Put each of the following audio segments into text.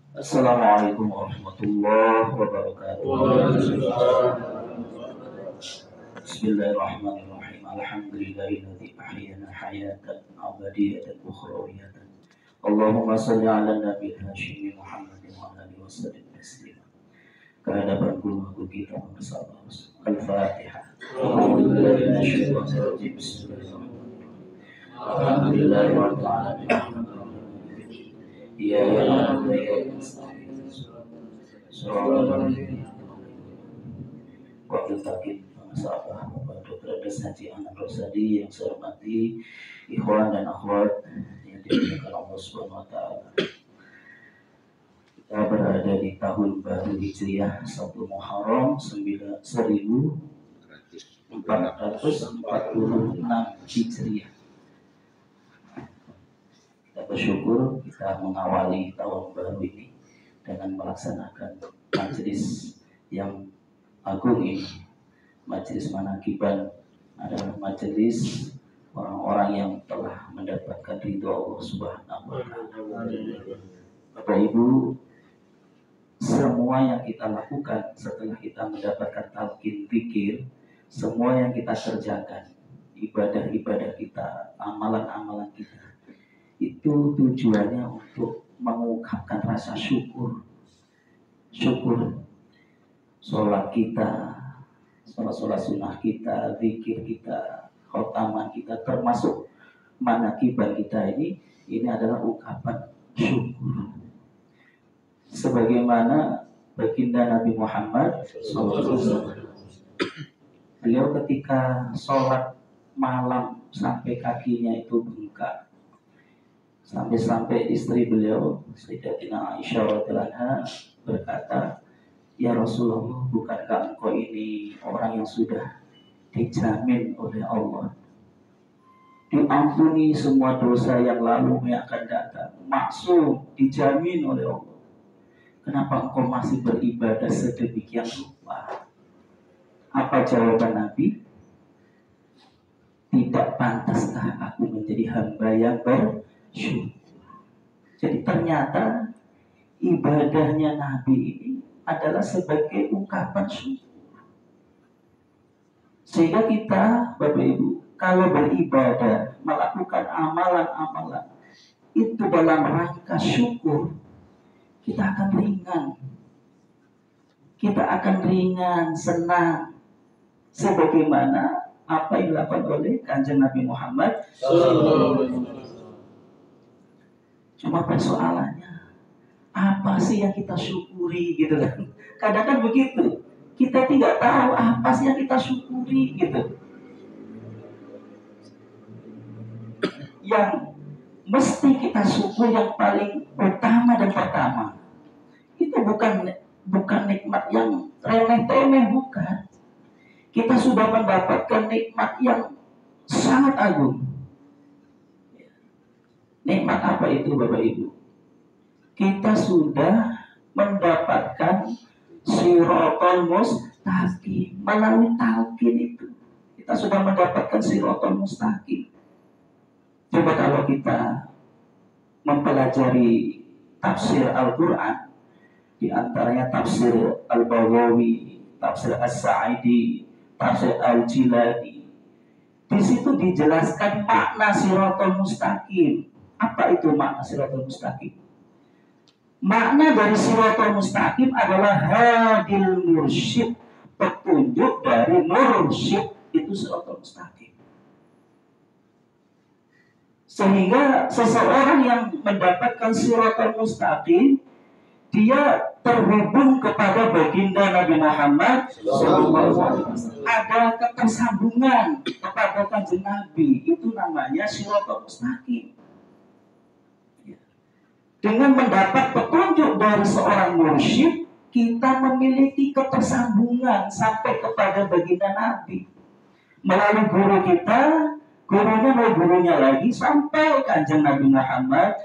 Assalamualaikum warahmatullahi wabarakatuh. Bismillahirrahmanirrahim. Alhamdulillahilladzi ahyana hayatan abadiyatan ukhrawiyatan. Allahumma shalli ala nabi Hashim Muhammadin wa alihi wasallim taslima. Kehadapan guru kita bersama Al-Fatihah. A'udzubillahi minasyaitonir rajim. Bismillahirrahmanirrahim. Alhamdulillahirabbil alamin. Ya Allah ya Wakil Takib Sahabat Dr. Andes Haji Anan Rosadi yang saya hormati, ikhwan dan akhwat yang dimuliakan Allah Subhanahu wa taala. Kita berada di tahun baru Hijriah 1 Muharram 1446 Hijriah. Kita bersyukur kita mengawali tahun baru ini dengan melaksanakan majelis yang agung ini. Majelis Manakiban adalah majelis orang-orang yang telah mendapatkan ridho Allah Subhanahu wa taala. Bapak Ibu, semua yang kita lakukan setelah kita mendapatkan talqin zikir, semua yang kita kerjakan, ibadah-ibadah kita, amalan-amalan kita, itu tujuannya untuk mengungkapkan rasa syukur. Sholat kita, sholat sunnah kita, zikir kita, khotaman kita, termasuk manakiban kita ini adalah ungkapan syukur. Sebagaimana baginda Nabi Muhammad SAW, beliau ketika sholat malam sampai kakinya itu bengkak, sampai-sampai istri beliau Sayyidatina Aisyah radhiyallahu anha berkata, "Ya Rasulullah, bukankah engkau ini orang yang sudah dijamin oleh Allah, diampuni semua dosa yang lalu yang akan datang, maksum, dijamin oleh Allah. Kenapa engkau masih beribadah sedemikian rupa?" Apa jawaban Nabi? "Tidak pantaskah aku menjadi hamba yang bersyukur?" Jadi ternyata ibadahnya Nabi ini adalah sebagai ungkapan syukur. Sehingga kita, Bapak Ibu, kalau beribadah, melakukan amalan-amalan itu dalam rangka syukur, kita akan ringan, senang. Sebagaimana apa yang dilakukan oleh Kanjeng Nabi Muhammad SAW. Cuma persoalannya, apa sih yang kita syukuri gitu kan? Kadang kan begitu. Kita tidak tahu apa sih yang kita syukuri gitu. Yang mesti kita syukur yang paling utama dan pertama, itu bukan nikmat yang remeh-temeh, bukan. Kita sudah mendapatkan nikmat yang sangat agung. Nikmat apa itu Bapak Ibu? Kita sudah mendapatkan Shiratal Mustaqim. Melalui talqin itu kita sudah mendapatkan Shiratal Mustaqim. Coba kalau kita mempelajari tafsir Al-Quran, di antaranya tafsir Al-Baghawi, tafsir As-Sa'idi, tafsir Al-Jilani, di situ dijelaskan makna Shiratal Mustaqim. Apa itu makna Shiratal Mustaqim? Makna dari Shiratal Mustaqim adalah hadil mursyid, petunjuk dari mursyid, itu Shiratal Mustaqim. Sehingga seseorang yang mendapatkan Shiratal Mustaqim, dia terhubung kepada baginda Nabi Muhammad SAW. Ada ketersambungan kepada Kanjeng Nabi, itu namanya Shiratal Mustaqim. Dengan mendapat petunjuk dari seorang mursyid, kita memiliki ketersambungan sampai kepada baginda Nabi. Melalui guru kita, gurunya melalui gurunya lagi, sampai Kanjeng Nabi Muhammad.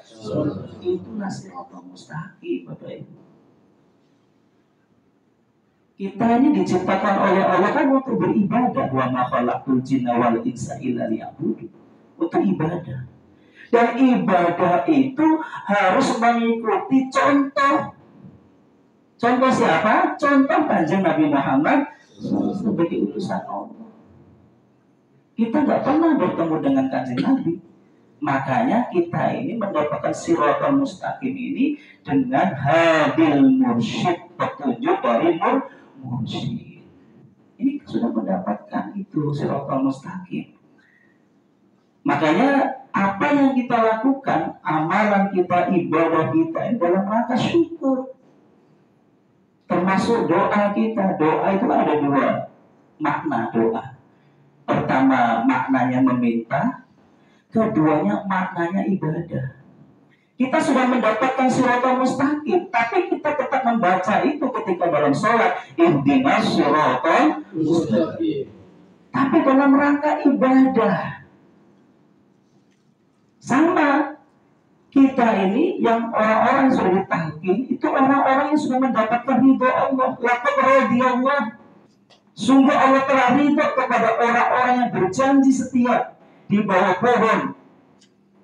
Itulah Shiratal Mustaqim, Bapak Ibu. Kita ini diciptakan oleh Allah kan untuk beribadah. Wa ma khalaqtul jinna wal insa illa liya'budun. Untuk ibadah. Dan ibadah itu harus mengikuti contoh. Contoh siapa? Contoh Kanjeng Nabi Muhammad sebagai utusan Allah. Kita nggak pernah bertemu dengan Kanjeng Nabi. Makanya kita ini mendapatkan siratal mustaqim ini dengan hadil mursyid, petunjuk dari mursyid. Ini sudah mendapatkan itu siratal mustaqim. Makanya apa yang kita lakukan, amalan kita, ibadah kita dalam rangka syukur. Termasuk doa kita. Doa itu ada dua makna doa. Pertama maknanya meminta, keduanya maknanya ibadah. Kita sudah mendapatkan siratal mustaqim, tapi kita tetap membaca itu ketika dalam sholat. Ihdinas siratal mustaqim. Tapi dalam rangka ibadah. Sama kita ini yang orang-orang yang sudah ditalkin itu orang-orang yang sudah mendapatkan ridho Allah. Laqad radiyallah. Sungguh Allah telah ridho kepada orang-orang yang berjanji setia di bawah pohon.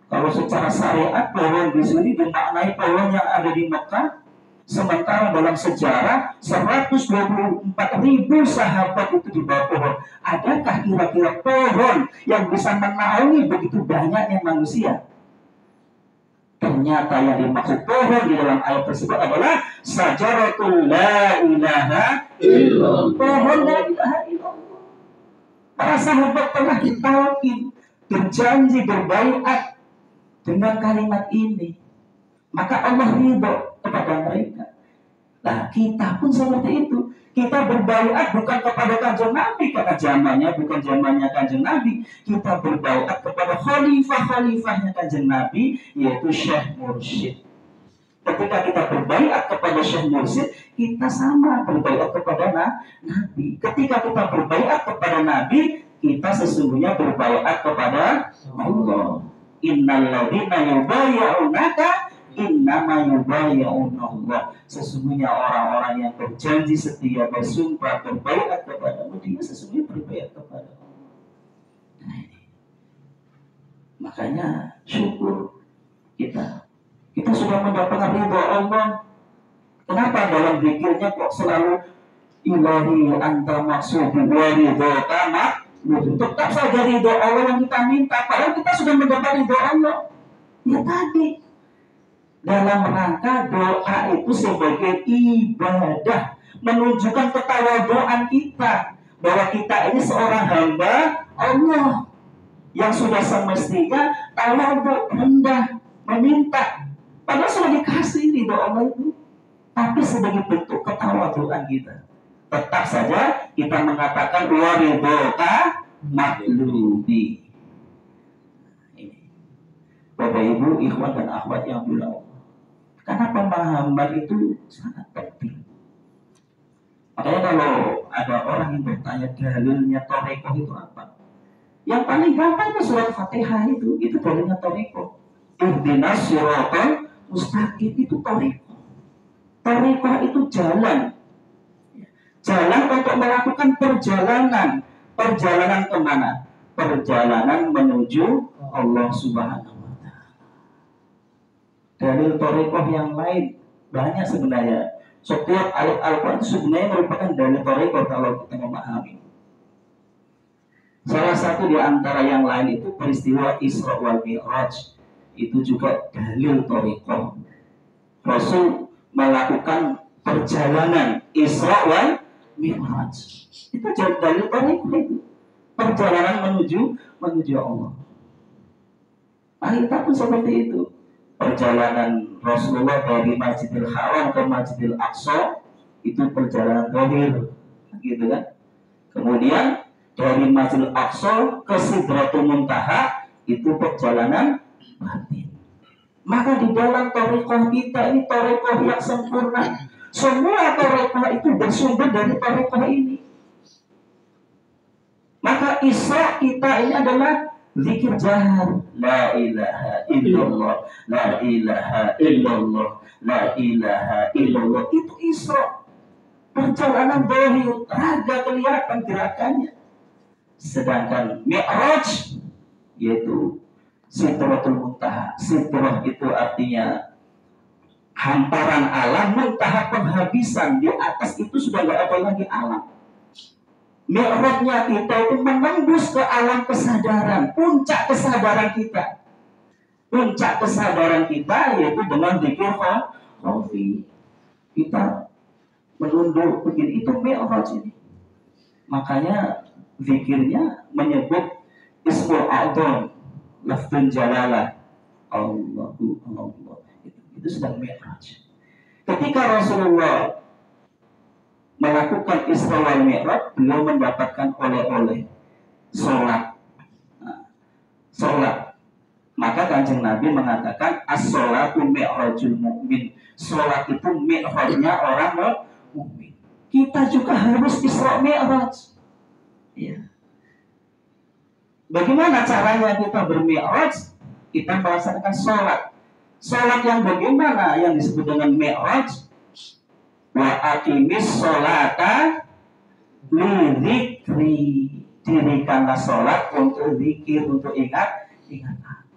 Kalau secara syariat pohon di sini dimaknai pohon yang ada di Mekah. Sementara dalam sejarah 124.000 sahabat itu di bawah pohon. Adakah kira-kira pohon yang bisa menaungi begitu banyaknya manusia? Ternyata yang dimaksud pohon di dalam ayat tersebut adalah sajaratul la ilaha illallah. Pohon la ilaha illallah. Para sahabat telah ditalkin, berjanji, berbaiat dengan kalimat ini. Maka Allah ridho kepada mereka. Nah, kita pun seperti itu. Kita berbaiat bukan kepada Kanjeng Nabi, karena zamannya bukan zamannya Kanjeng Nabi. Kita berbaiat kepada khalifah-khalifahnya Kanjeng Nabi, yaitu Syekh Mursyid. Ketika kita berbaiat kepada Syekh Mursyid, kita sama berbaiat kepada Nabi. Ketika kita berbaiat kepada Nabi, kita sesungguhnya berbaiat kepada Allah. Innal ladzina yubayyi'unaka innama yubayyi'unallah. Sesungguhnya orang-orang yang berjanji setia, bersumpah, berbaiat kepadamu, dia sesungguhnya berbaiat kepada Allah. Nah ini. Makanya syukur kita. Kita sudah mendapatkan ridho Allah. Kenapa dalam zikirnya kok selalu ilahi anta maksudi wa ridhoka tetap saja ridho Allah yang kita minta, padahal kita sudah mendapat ridho Allah. Ya tadi dalam rangka doa itu sebagai ibadah, menunjukkan ketawaduan kita bahwa kita ini seorang hamba Allah yang sudah semestinya tawadhu, rendah, meminta. Padahal sudah dikasih ridho Allah itu, tapi sebagai bentuk ketawaduan kita. Tetap saja kita mengatakan waridhoka matlubi. Ini Bapak Ibu, ikhwan dan akhwat yang bilang, karena pemahaman itu sangat penting. Makanya kalau ada orang yang bertanya dalilnya thariqah itu apa, yang paling gampang itu surat Fatihah itu dalilnya thariqah. Ihdinas siratal mustaqim, itu thariqah. Thariqah itu jalan untuk melakukan perjalanan. Perjalanan kemana? Perjalanan menuju Allah Subhanahu wa Ta'ala. Dalil thariqah yang lain banyak sebenarnya. Setiap ayat Al-Quran sebenarnya merupakan dalil thariqah kalau kita memahami. Salah satu di antara yang lain itu peristiwa Isra wal Mi'raj. Itu juga dalil thariqah. Rasul melakukan perjalanan Isra wal Mi'raj. Itu dalil thariqah itu. Perjalanan menuju Allah. Nah, kita pun seperti itu. Perjalanan Rasulullah dari Masjidil Haram ke Masjidil Aqsa itu perjalanan zahir, gitu kan? Kemudian dari Masjidil Aqsa ke Sidratul Muntaha itu perjalanan batin. Maka di dalam thariqah kita ini thariqah yang sempurna. Semua thariqah itu bersumber dari thariqah ini. Maka Isra kita ini adalah zikir jahar, la ilaha illallah, la ilaha illallah, la ilaha illallah. Itu Isra. Perjalanan zahir, raga kelihatan gerakannya. Sedangkan Mi'raj yaitu Sidratul Muntaha. Sidrah itu artinya hamparan alam, muntaha penghabisan. Di atas itu sudah nggak ada lagi alam. Mi'rajnya kita itu menembus ke alam kesadaran, puncak kesadaran kita. Puncak kesadaran kita yaitu dengan zikir khafi. Kita menunduk begini, itu mi'raj ini. Makanya zikirnya menyebut ismul a'dzam, lafzul jalalah, Allahu Allah. Itu sedang mi'raj. Ketika Rasulullah melakukan Isra wal Mi'raj, beliau mendapatkan oleh-oleh sholat. Sholat. Maka Kanjeng Nabi mengatakan as-sholatu mi'rajul mu'min. Sholat itu mi'rajnya orang mukmin. Kita juga harus Isra Mi'raj. Ya. Bagaimana caranya kita bermi'raj? Kita melaksanakan sholat. Sholat yang bagaimana yang disebut dengan mi'raj? Wa aqimis sholata li dzikri. Dirikanlah sholat untuk zikir, untuk ingat aku.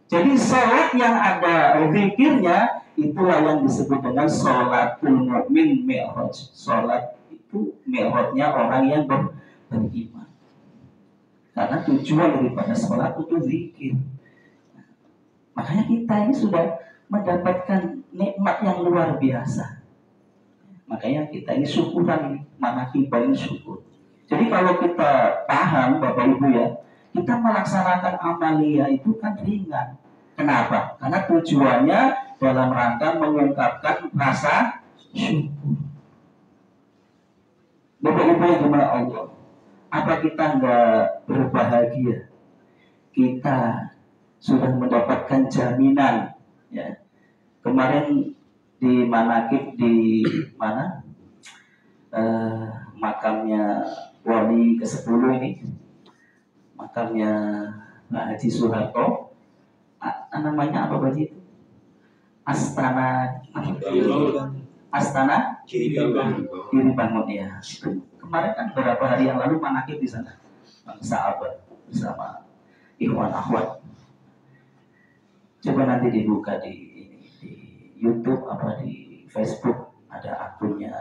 Jadi sholat yang ada zikirnya itulah yang disebut dengan sholatul mu'min mi'raj. Sholat itu mi'rajnya orang yang beriman. Karena tujuan daripada sholat itu zikir. Makanya kita ini sudah mendapatkan nikmat yang luar biasa. Makanya kita ini syukuran, manakibah ini syukur. Jadi kalau kita paham Bapak Ibu ya, kita melaksanakan amalia itu kan ringan. Kenapa? Karena tujuannya dalam rangka mengungkapkan rasa syukur. Bapak Ibu yang dimana Allah, apa kita enggak berbahagia? Kita sudah mendapatkan jaminan ya. Kemarin di manakib di mana makamnya wali ke-10 ini, makamnya Pak Haji Soeharto, namanya apa Pak itu? Astana Kiri Bangun ya. Kemarin kan beberapa hari yang lalu manakib di sana, sahabat bersama ikhwan akhwat. Coba nanti dibuka di YouTube apa di Facebook, ada akunnya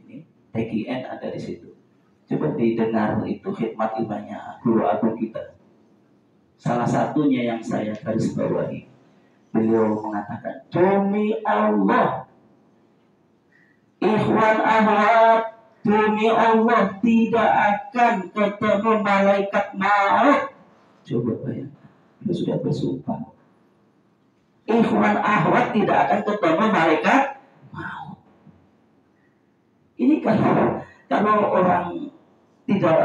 ini TGN ada di situ. Coba didengar itu khidmat ilahnya guru agung kita. Salah satunya yang saya garis bawahi, beliau mengatakan, demi Allah, ikhwan ahwat, demi Allah tidak akan ketemu malaikat maut. Coba bayangkan, beliau sudah bersumpah. Ikhwan ahwat tidak akan ketemu malaikat maut. Ini kalau orang tidak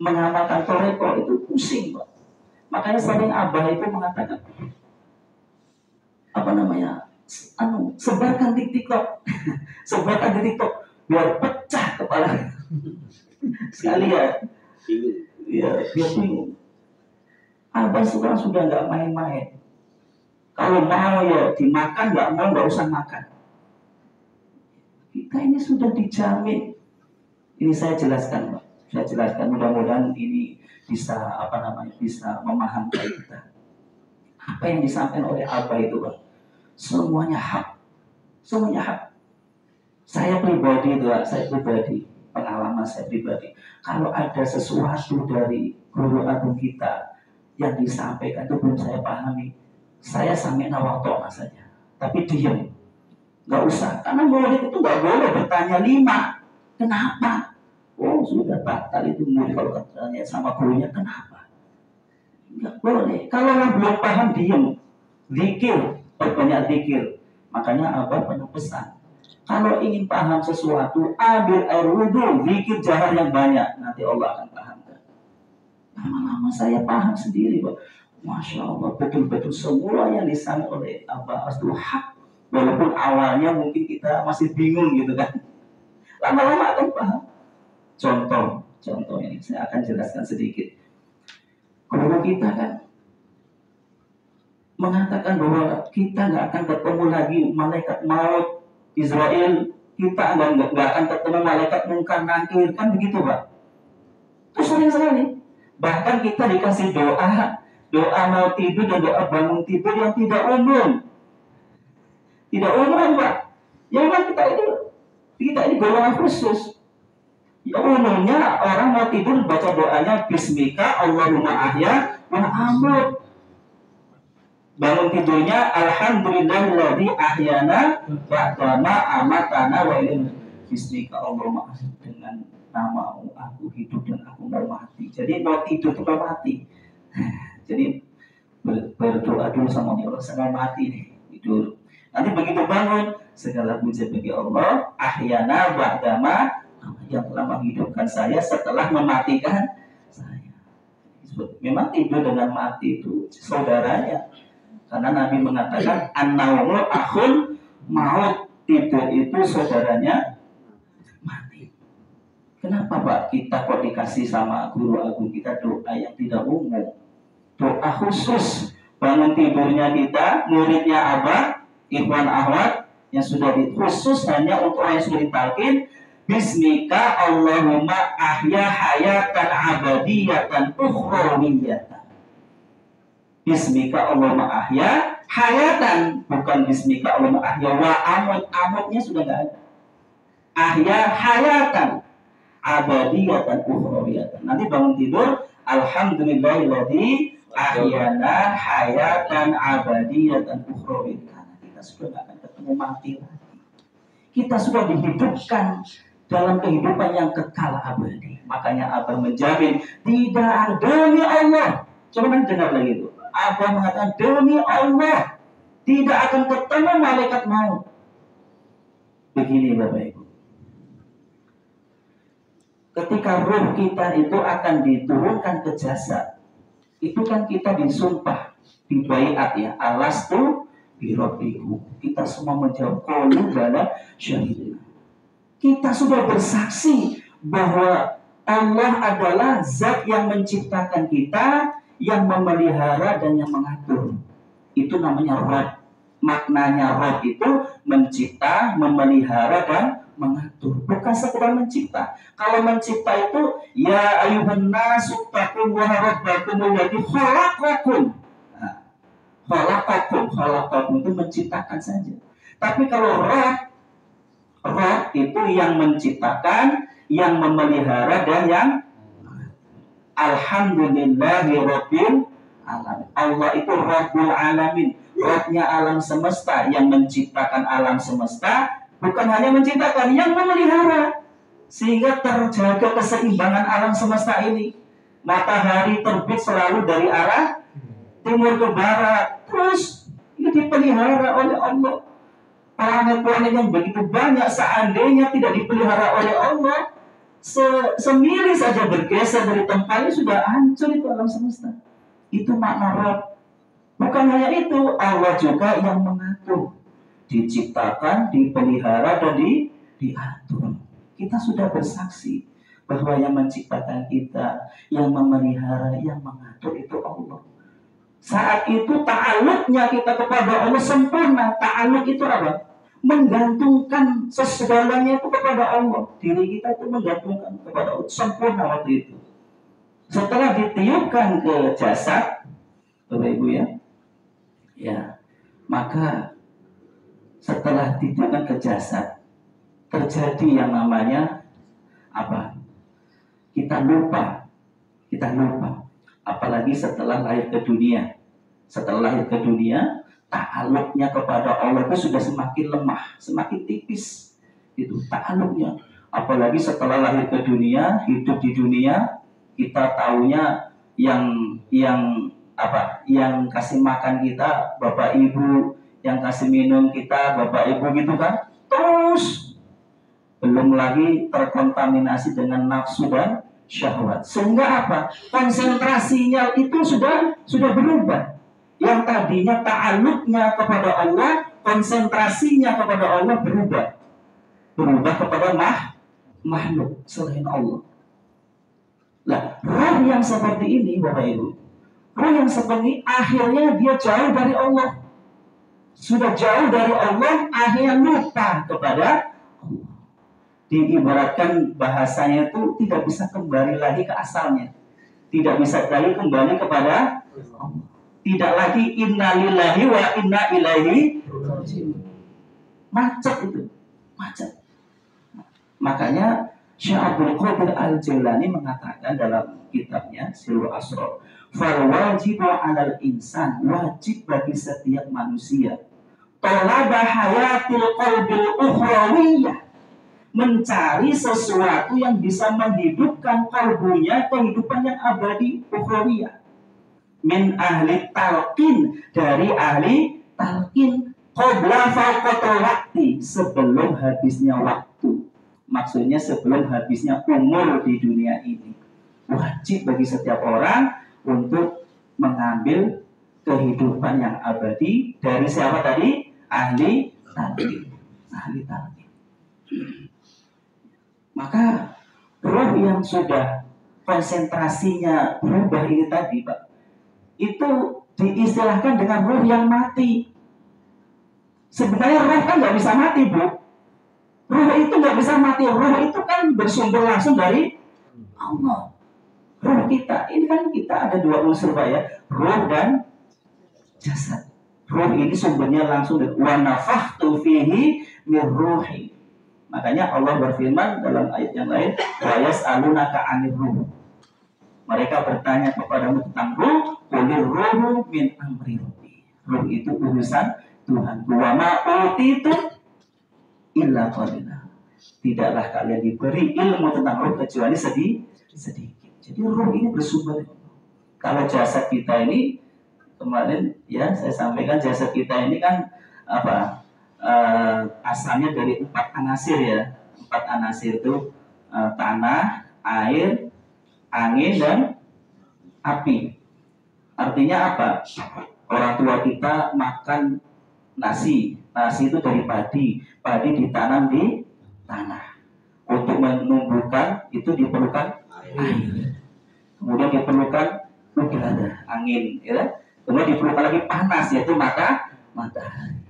mengamalkan toreko itu pusing, Pak. Makanya sering Abah itu mengatakan sebarkan di TikTok, sebarkan di TikTok biar pecah kepala sekali ya. Ya, biar bingung. Abah sekarang sudah nggak main-main. Kalau mau ya dimakan, nggak usah makan. Kita ini sudah dijamin. Ini saya jelaskan, Pak. Saya jelaskan, mudah-mudahan ini bisa bisa memahamkan kita. Apa yang disampaikan oleh Abah itu, Pak, semuanya hak. Semuanya hak. Saya pribadi, pengalaman saya pribadi. Kalau ada sesuatu dari guru agung kita yang disampaikan itu belum saya pahami, saya sampai nawato'ah saja, tapi diam, nggak usah, karena murid itu nggak boleh bertanya 5, kenapa? Oh sudah batal itu murid kalau bertanya sama gurunya kenapa? Nggak boleh. Kalau yang belum paham diam, zikir, perbanyak zikir. Makanya Abah pernah pesan, kalau ingin paham sesuatu, ambil air wudhu, zikir jahar yang banyak, nanti Allah akan pahamkan. Lama-lama saya paham sendiri, Pak. Masya Allah, betul-betul semua yang disampaikan oleh Abah itu hak. Walaupun awalnya mungkin kita masih bingung gitu kan. Lama-lama akan paham. Contoh ini saya akan jelaskan sedikit. Guru kita kan mengatakan bahwa kita nggak akan ketemu lagi malaikat maut Israel. Kita nggak akan ketemu malaikat mungkar nakir, kan begitu Pak. Itu sering sekali. Bahkan kita dikasih doa, Doa mau tidur dan doa bangun tidur yang tidak umum. Tidak umum, Pak. Yang kan kita ini golongan khusus. Ya umumnya orang mau tidur baca doanya Bismika Allahumma ahya wa amut. Bangun tidurnya Alhamdulillahilladzi ahyana ba'dama amatana wa ilaihi. Bismika Allahumma ahya, dengan namamu aku hidup dan aku mau mati. Jadi mau tidur itu mau mati. Jadi berdoa dulu sama Allah, saya mau mati nih, tidur. Nanti begitu bangun, segala puji bagi Allah, ahyana ba'dama, yang telah menghidupkan saya setelah mematikan saya. Memang tidur dengan mati itu saudaranya. Karena Nabi mengatakan an-naumu akhul maut, tidur itu saudaranya mati. Kenapa Pak kita kok dikasih sama guru agung kita doa yang tidak umum? Doa khusus. Bangun tidurnya kita, muridnya Abah, ikhwan akhwat yang sudah khusus hanya untuk orang yang sudah ditalkin. Bismika Allahumma ahya hayatan abadiyatan ukhrawiyatan. Bismika Allahumma ahya hayatan, bukan Bismika Allahumma ahya wa amut. Amutnya sudah nggak ada. Ahya hayatan abadiyatan ukhrawiyatan. Nanti bangun tidur, alhamdulillahilladzi ahyana hayatan abadiyatan ukhrawiyatan. Kita sudah nggak akan ketemu mati lagi. Kita sudah dihidupkan dalam kehidupan yang kekal abadi. Makanya Abah menjamin tidak, demi Allah. Coba nanti dengar lagi itu. Abah mengatakan demi Allah tidak akan ketemu malaikat maut. Begini Bapak Ibu. Ketika ruh kita itu akan diturunkan ke jasad, itu kan kita disumpah, dibaiat ya, alastu birabbikum. Kita semua menjawab qalu bala syahidina. Kita sudah bersaksi bahwa Allah adalah zat yang menciptakan kita, yang memelihara dan yang mengatur. Itu namanya Rabb. Maknanya Rabb itu mencipta, memelihara dan mengatur. Bukan sekedar mencipta. Kalau mencipta itu ya ayuhan nasu taqullaha rabbakum alladzi khalaqakum. Khalaqakum itu menciptakan saja. Tapi kalau Rabb itu yang menciptakan, yang memelihara dan yang alhamdulillahirabbil alamin. Allah itu Rabbul alamin, Rabbnya alam semesta, yang menciptakan alam semesta, bukan hanya menciptakan, yang memelihara sehingga terjaga keseimbangan alam semesta ini. Matahari terbit selalu dari arah timur ke barat, terus ini dipelihara oleh Allah. Planet-planet yang begitu banyak, seandainya tidak dipelihara oleh Allah, semili saja bergeser dari tempatnya sudah hancur itu alam semesta. Itu makna Rabb. Bukan hanya itu, Allah juga yang mengatur, diciptakan, dipelihara dan diatur. Kita sudah bersaksi bahwa yang menciptakan kita, yang memelihara, yang mengatur itu Allah. Saat itu ta'alluqnya kita kepada Allah sempurna. Ta'alluq itu apa? Menggantungkan segalanya itu kepada Allah. Diri kita itu menggantungkan kepada Allah sempurna waktu itu. Setelah ditiupkan ke jasad, Bapak Ibu ya, maka setelah ditiupkan ke jasad, terjadi yang namanya apa? Kita lupa. Apalagi setelah lahir ke dunia. Setelah lahir ke dunia, ta'alluqnya kepada Allah itu sudah semakin lemah, semakin tipis. Itu ta'alluqnya. Apalagi setelah lahir ke dunia, hidup di dunia, kita taunya yang kasih makan kita Bapak Ibu, yang kasih minum kita Bapak Ibu gitu kan. Terus belum lagi terkontaminasi dengan nafsu dan syahwat. Sehingga apa? Konsentrasinya itu sudah berubah. Yang tadinya ta'alluqnya kepada Allah, konsentrasinya kepada Allah berubah kepada makhluk selain Allah. Nah, roh yang seperti ini Bapak Ibu, roh yang seperti ini akhirnya dia jauh dari Allah. Sudah jauh dari Allah, akhirnya lupa kepada Allah. Diibaratkan bahasanya itu tidak bisa kembali lagi ke asalnya. Tidak bisa lagi kembali kepada Allah. Tidak lagi innalillahi wa inna ilaihi raji'un. Macet itu, macet. Makanya Syekh Abdul Qadir Al-Jailani mengatakan dalam kitabnya Sirrul Asrar, fal wajibu 'alal insan, wajib bagi setiap manusia, talaba hayatil qalbil ukhrawiyah, mencari sesuatu yang bisa menghidupkan kalbunya, kehidupan yang abadi ukhrawiyah. Min ahli talqin, dari ahli talqin, qabla fawqatul waqti, sebelum habisnya waktu. Maksudnya sebelum habisnya umur di dunia ini. Wajib bagi setiap orang untuk mengambil kehidupan yang abadi dari siapa tadi? Ahli talqin. Ahli talqin. Maka roh yang sudah konsentrasinya berubah ini tadi, Pak, itu diistilahkan dengan roh yang mati. Sebenarnya roh kan nggak bisa mati, Bu. Roh itu nggak bisa mati. Roh itu kan bersumber langsung dari Allah. Roh kita, ini kan kita ada dua unsur, Pak, ya, roh dan jasad. Roh ini sumbernya langsung dari wa nafakhtu fihi min ruhi. Makanya Allah berfirman dalam ayat yang lain, wa yas'alunaka 'anir ruh. Mereka bertanya kepadamu tentang ruh, qulir ruhu min amri rabbi. Ruh itu urusan Tuhan. Wa ma utitu illa qalila. Tidaklah kalian diberi ilmu tentang ruh kecuali sedikit. Jadi ruh ini bersumber. Kalau jasad kita ini, kemarin ya saya sampaikan, jasad kita ini kan apa? Asalnya dari 4 anasir ya. 4 anasir itu tanah, air, angin, dan api. Artinya apa? Orang tua kita makan nasi. Nasi itu dari padi. Padi ditanam di tanah. Untuk menumbuhkan itu diperlukan air. Kemudian diperlukan udara, angin, ya. Kemudian diperlukan lagi panas, yaitu matahari.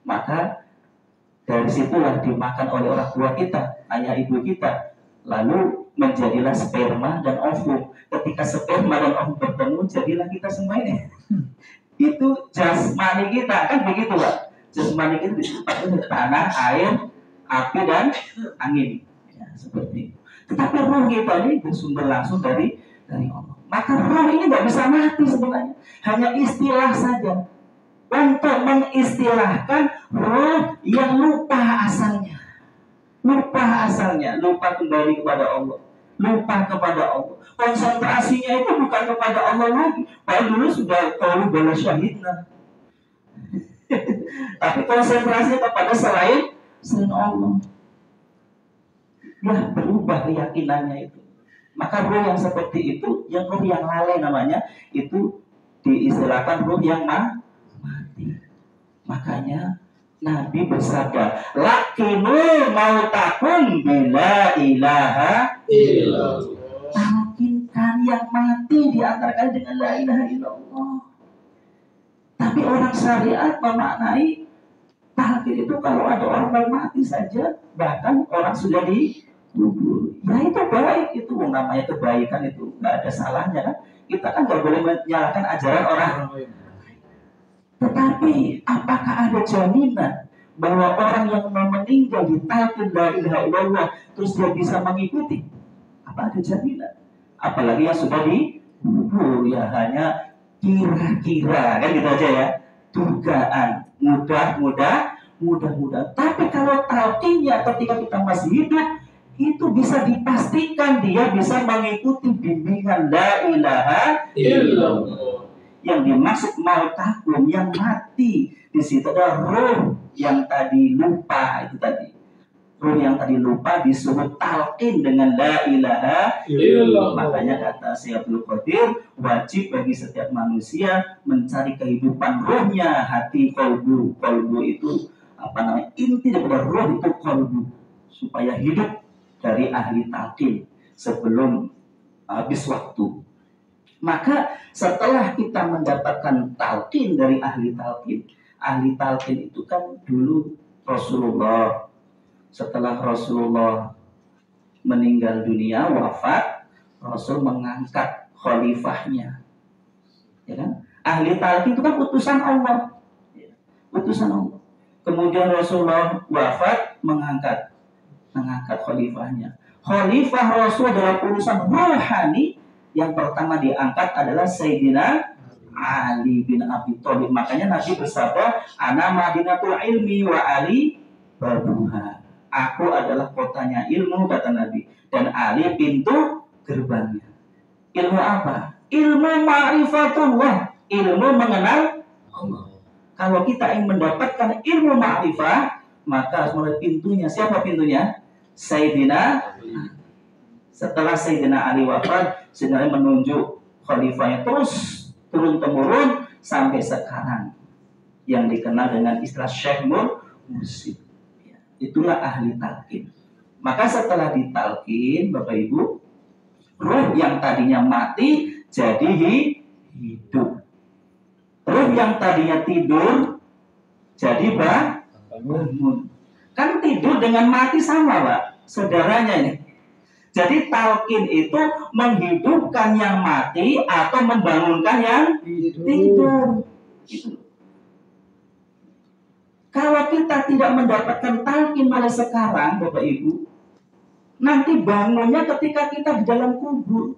Maka dari situlah dimakan oleh orang tua kita, ayah ibu kita. Lalu menjadilah sperma dan ovum. Ketika sperma dan ovum bertemu, jadilah kita semua ini. Itu jasmani kita, kan begitu, Pak. Jasmani kita disebut tanah, air, api, dan angin. Ya, seperti itu. Tetapi roh kita ini bersumber langsung dari Allah. Maka roh ini nggak bisa mati sebenarnya. Hanya istilah saja. Untuk mengistilahkan roh yang lupa asalnya. Lupa kembali kepada Allah. Lupa kepada Allah. Konsentrasinya itu bukan kepada Allah lagi. Padahal dulu sudah qalu bala syahidna. Tapi konsentrasinya kepada selain Allah. Ya, berubah keyakinannya itu. Maka roh yang seperti itu, yang roh yang lalai namanya, itu diistilahkan roh yang mati. Makanya Nabi bersabda, "Lakinu mautakum bila ilaha illallah." Talkinkan yang mati di antara kalian dengan la ilaha illallah. Tapi orang syariat memaknai talkin itu kalau ada orang yang mati saja, bahkan orang sudah dikubur. Ya itu baik, itu namanya kebaikan, itu nggak ada salahnya kan. Kita kan nggak boleh menyalahkan ajaran orang. Tetapi apakah ada jaminan bahwa orang yang meninggal di talqin la ilaha illallah terus dia bisa mengikuti? Apa ada jaminan? Apalagi yang sudah dikubur, ya hanya kira-kira, kan gitu aja ya, dugaan, mudah-mudahan. Tapi kalau talqinnya ketika kita masih hidup, itu bisa dipastikan dia bisa mengikuti bimbingan la ilaha illallah. Yang dimaksud mautakum, yang mati di situ adalah roh yang tadi lupa, itu tadi. Roh yang tadi lupa disuruh talqin dengan la ilaha illallah. Makanya kata Syekh Abdul Qadir, wajib bagi setiap manusia mencari kehidupan rohnya, hati, qalbu. Qalbu itu apa namanya? Inti daripada roh itu qalbu, supaya hidup dari ahli talqin sebelum habis waktu. Maka setelah kita mendapatkan talqin dari ahli talqin itu kan dulu Rasulullah. Setelah Rasulullah meninggal dunia, wafat, Rasul mengangkat khalifahnya. Ya kan? Ahli talqin itu kan utusan Allah. Utusan Allah. Kemudian Rasulullah wafat mengangkat khalifahnya. Khalifah Rasul dalam urusan rohani yang pertama diangkat adalah Sayyidina Ali bin Abi Thalib. Makanya Nabi bersabda, "Ana madinatul ilmi wa Ali babuha." Aku adalah kotanya ilmu, kata Nabi, dan Ali pintu gerbangnya. Ilmu apa? Ilmu ma'rifatullah, ilmu mengenal Allah. Kalau kita ingin mendapatkan ilmu ma'rifah, maka harus melalui pintunya. Siapa pintunya? Sayyidina Ali. Setelah Sayyidina Ali wafat, Sayyidina Ali menunjuk khalifahnya terus turun-temurun sampai sekarang, yang dikenal dengan istilah Syekh Mursyid. Itulah ahli talqin. Maka setelah ditalqin, Bapak Ibu, ruh yang tadinya mati jadi hidup. Ruh yang tadinya tidur jadi bangun. Kan tidur dengan mati sama, Pak, saudaranya ini. Jadi talqin itu menghidupkan yang mati atau membangunkan yang tidur. Gitu. Kalau kita tidak mendapatkan talqin mulai sekarang, Bapak Ibu, nanti bangunnya ketika kita di dalam kubur.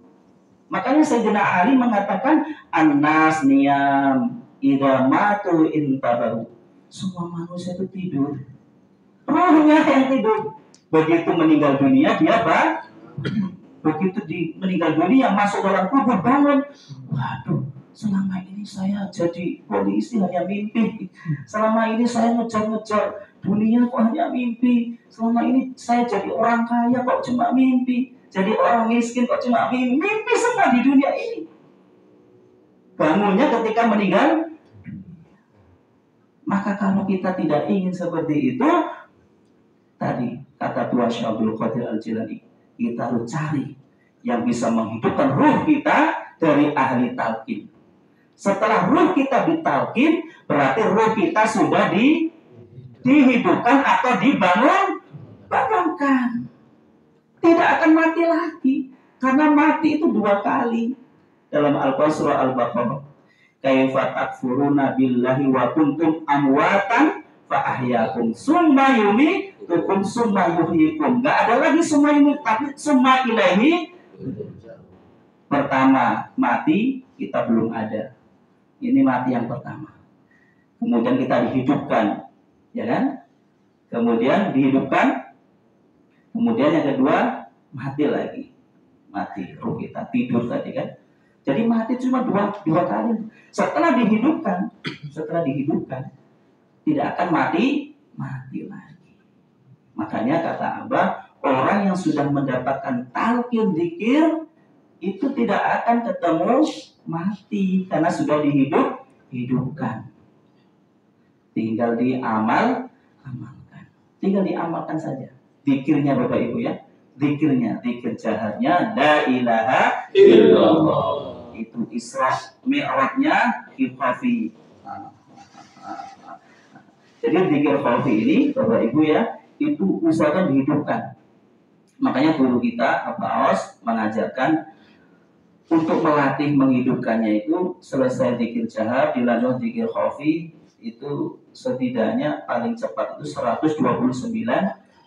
Makanya Sayyidina Ali mengatakan, "An-nas niyam idza matu intabahu." Semua manusia itu tidur. Rohnya yang tidur. Begitu meninggal dunia dia begitu meninggal dunia masuk dalam kubur bangun. Waduh, selama ini saya jadi polisi hanya mimpi. Selama ini saya ngejar-ngejar dunia kok hanya mimpi. Selama ini saya jadi orang kaya kok cuma mimpi. Jadi orang miskin kok cuma mimpi. Mimpi semua di dunia ini. Bangunnya ketika meninggal. Maka kalau kita tidak ingin seperti itu, tadi kata Tua Syekh Abdul Qadir Al-Jilani, kita harus cari yang bisa menghidupkan ruh kita dari ahli talqin. Setelah ruh kita ditalqin, berarti ruh kita sudah dihidupkan atau dibangunkan. Tidak akan mati lagi, karena mati itu 2 kali dalam Al-Qur'an surah Al-Baqarah. Kaifa takfuruna billahi wa kuntum amwatan fa ahyakum summa yumitukum summa yuhyikum. Enggak ada lagi summa yumit, tapi summa ilaihi. Pertama mati, kita belum ada. Ini mati yang pertama. Kemudian kita dihidupkan, ya kan? Kemudian dihidupkan. Kemudian yang kedua mati lagi. Mati ruh kita tidur tadi kan. Jadi mati cuma dua kali. Setelah dihidupkan, tidak akan mati lagi. Makanya kata Abah, orang yang sudah mendapatkan talqin dzikir itu tidak akan ketemu mati karena sudah dihidupkan. Tinggal diamalkan. Tinggal diamalkan saja. Dzikirnya Bapak Ibu ya. Dzikir jaharnya la ilaha illallah. Itu Isra Mi'rajnya khafi. Jadi dzikir khafi ini Bapak Ibu ya, itu usahakan dihidupkan. Makanya guru kita Abbas mengajarkan untuk melatih menghidupkannya itu selesai dzikir jahar dilanjut dzikir khafi, itu setidaknya paling cepat itu 129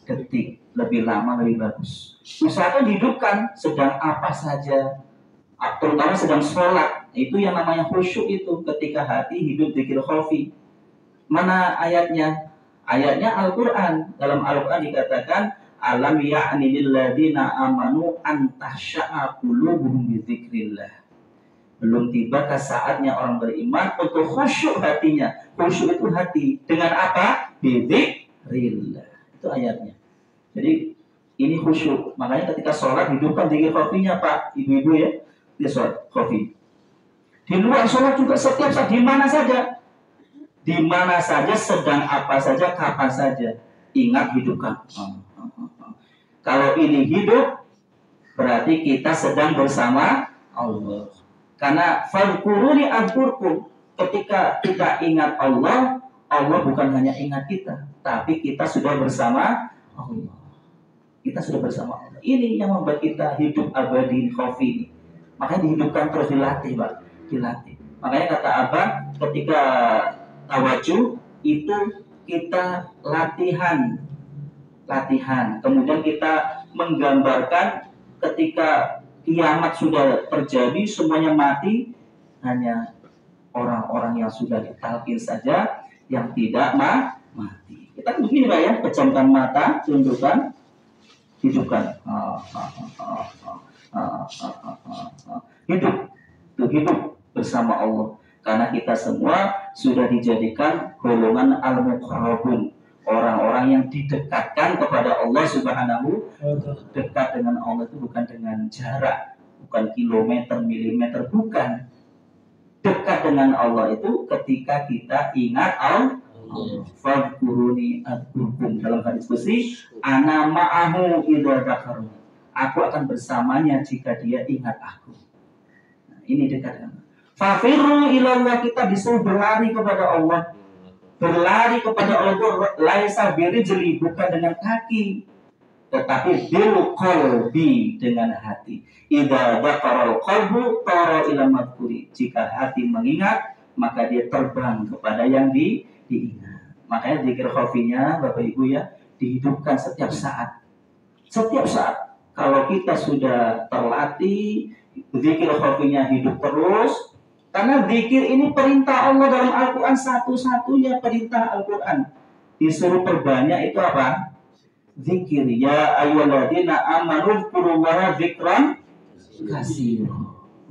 detik. Lebih lama lebih bagus. Usahakan dihidupkan sedang apa saja, terutama sedang sholat. Itu yang namanya khusyuk, itu ketika hati hidup dzikir khafi. Mana ayatnya? Ayatnya Al-Quran. Dalam Al-Quran dikatakan, alam ya'ni lilladzina amanu an tahsya'a qulubuhum bidzikrillah. Belum tibakah saatnya orang beriman untuk khusyuk hatinya. Khusyuk itu hati. Dengan apa? Bidzikrillah. Itu ayatnya. Jadi ini khusyuk. Makanya ketika sholat hidupkan dzikir khafinya, Pak, ibu-ibu ya. Dia sholat khafi. Di luar sholat juga setiap saat, di mana saja. Di mana saja, sedang apa saja, kapan saja. Ingat hidupkan. Kalau ini hidup, berarti kita sedang bersama Allah. Karena fadhkuruni adhkurkum. Ketika kita ingat Allah, Allah bukan hanya ingat kita, tapi kita sudah bersama Allah. Kita sudah bersama Allah. Ini yang membuat kita hidup abadi khafi. Makanya dihidupkan terus, dilatih, Pak. Dilatih. Makanya kata Abah, ketika tawajuh itu kita latihan. Kemudian kita menggambarkan ketika kiamat sudah terjadi, semuanya mati, hanya orang-orang yang sudah ditalkin saja yang tidak mati. Kita begini Pak ya, pejamkan mata, tundukkan, hidupkan. Hidup, hidup bersama Allah. Karena kita semua sudah dijadikan golongan al-muqarrabun, orang-orang yang didekatkan kepada Allah Subhanahu. Dekat dengan Allah itu bukan dengan jarak, bukan kilometer, milimeter, bukan. Dekat dengan Allah itu ketika kita ingat Allah. Fadkuruni adkurkum, dalam hadis qudsi, ana ma'ahu idza dzakaruni, aku akan bersamanya jika dia ingat aku. Nah, ini dekat dengan Allah. Fafirru ilallah, kita disuruh berlari kepada Allah. Berlari kepada Allah itu laisa birijli, bukan dengan kaki, tetapi bil qalbi, dengan hati. Idza dzakaral qalbu tara ila madhkuri, jika hati mengingat maka dia terbang kepada yang diingat. Makanya zikir khafinya Bapak Ibu ya, dihidupkan setiap saat. Setiap saat. Kalau kita sudah terlatih, zikir khafinya hidup terus. Karena zikir ini perintah Allah dalam Al-Quran, satu-satunya perintah Al-Quran. Disuruh perbanyak itu apa? Zikir. Ya ayyuhalladzina amanu dzkurullaha dzikran katsira.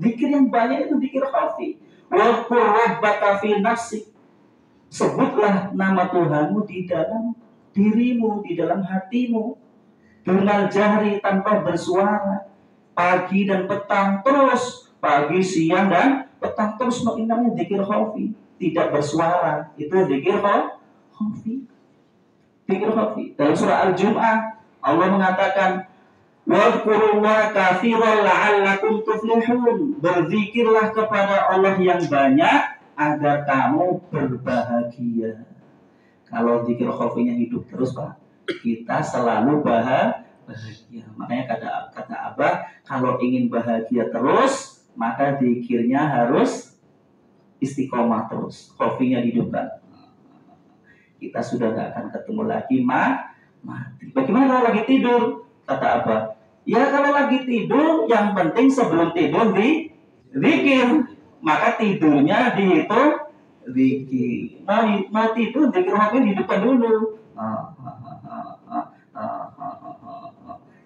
Zikir yang banyak itu zikir khafi. Wa qur rabbaka fi nafsik, sebutlah nama Tuhanmu di dalam dirimu, di dalam hatimu. Dunal jahri, tanpa bersuara. Pagi dan petang terus, pagi, siang dan petang terus, namanya zikir khafi. Tidak bersuara, itu zikir khafi. Zikir khafi. Dalam surah Al-Jum'ah Allah mengatakan, wadhkurullaha katsiran la'allakum tuflihun. Berzikirlah kepada Allah yang banyak agar kamu berbahagia. Kalau zikir khafinya hidup terus Pak, kita selalu bahagia. Makanya kata Abah, kalau ingin bahagia terus, maka zikirnya harus istiqomah terus, khafinya hidupkan. Kita sudah gak akan ketemu lagi mati. Bagaimana kalau lagi tidur? Kata Abah, ya kalau lagi tidur, yang penting sebelum tidur zikir. Maka tidurnya dihitung zikir. Mau tidur, zikir khafi hidupkan dulu.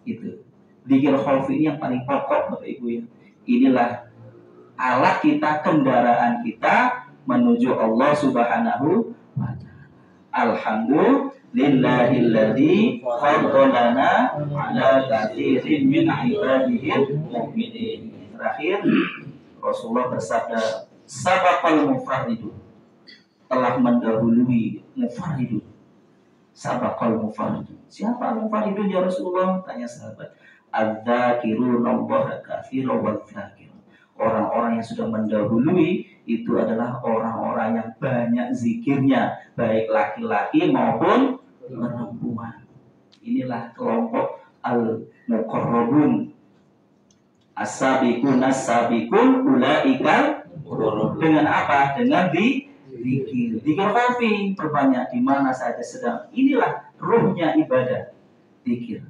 Itu zikir khafi ini yang paling pokok Bapak Ibu ya. Inilah alat kita, kendaraan kita menuju Allah Subhanahu wa ta'ala. Alhamdulillahilladzi faddalana ala katsirin min ibadihil mu'minin. Terakhir Rasulullah bersabda, sabaqal mufarridu, telah mendahului mufarridu. Sabaqal mufarridu. Siapa mufarridu ya Rasulullah? Tanya sahabat. Adz-dzakirunallaha katsiran wadz-dzakir. Orang-orang yang sudah mendahului itu adalah orang-orang yang banyak zikirnya, baik laki-laki maupun perempuan. Inilah kelompok al-muqarrabun. As-sabiqun as-sabiqun ulaikal muqarrabun. Dengan apa? Dengan zikir. Zikir khafi perbanyak di mana saja sedang. Inilah ruhnya ibadah, zikir.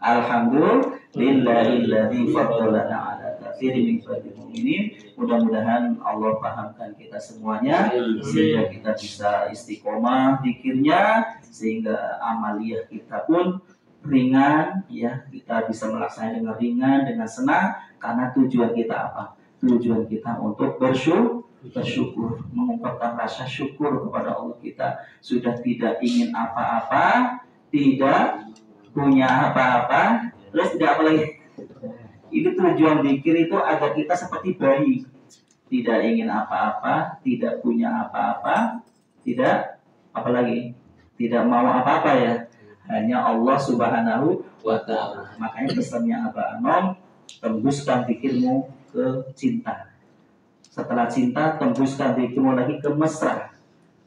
Alhamdulillahilladzi faddalana ala katsirin min ibadil mu'minin. Mudah-mudahan Allah pahamkan kita semuanya sehingga kita bisa istiqomah zikirnya, sehingga amaliyah kita pun ringan ya, kita bisa melaksanakan dengan ringan, dengan senang, karena tujuan kita apa? Tujuan kita untuk bersyukur, mengungkapkan rasa syukur kepada Allah. Kita sudah tidak ingin apa-apa, tidak punya apa-apa, terus tidak apa lagi. Ini tujuan zikir itu agar kita seperti bayi, tidak ingin apa-apa, tidak punya apa-apa, tidak apa lagi, tidak mau apa-apa ya, hanya Allah Subhanahu wa ta'ala. Makanya pesannya Abah Anom, tembuskan zikirmu ke cinta. Setelah cinta, tembuskan zikirmu lagi ke mesra.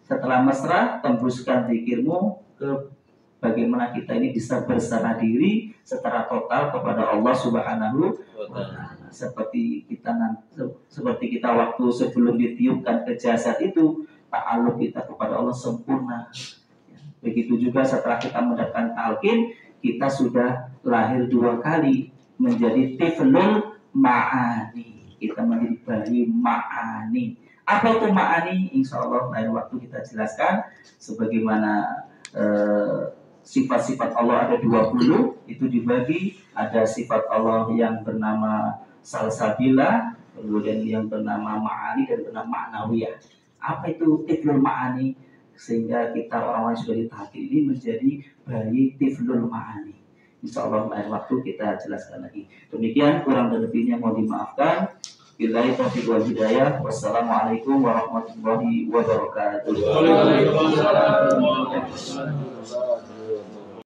Setelah mesra, tembuskan zikirmu ke Bagaimana kita ini bisa berserah diri secara total kepada Allah Subhanahu wa Ta'ala. Seperti kita waktu sebelum ditiupkan ke jasad itu, ta'aluk kita kepada Allah sempurna. Begitu juga setelah kita mendapatkan talqin, kita sudah lahir 2 kali menjadi tiflul ma'ani. Kita menjadi bayi ma'ani. Apa itu ma'ani? Insya Allah lain waktu kita jelaskan. Sebagaimana sifat-sifat Allah ada 20, itu dibagi. Ada sifat Allah yang bernama salsabila, kemudian yang bernama ma'ani dan bernama ma'nawiyah. Apa itu tiflul ma'ani? Sehingga kita orang-orang yang sudah ditahkin ini menjadi bayi tiflul ma'ani. Insya Allah lain waktu kita jelaskan lagi. Demikian, kurang dan lebihnya mohon dimaafkan. Billahi taufiq wal hidayah. Wassalamualaikum warahmatullahi wabarakatuh. Waalaikumsalam.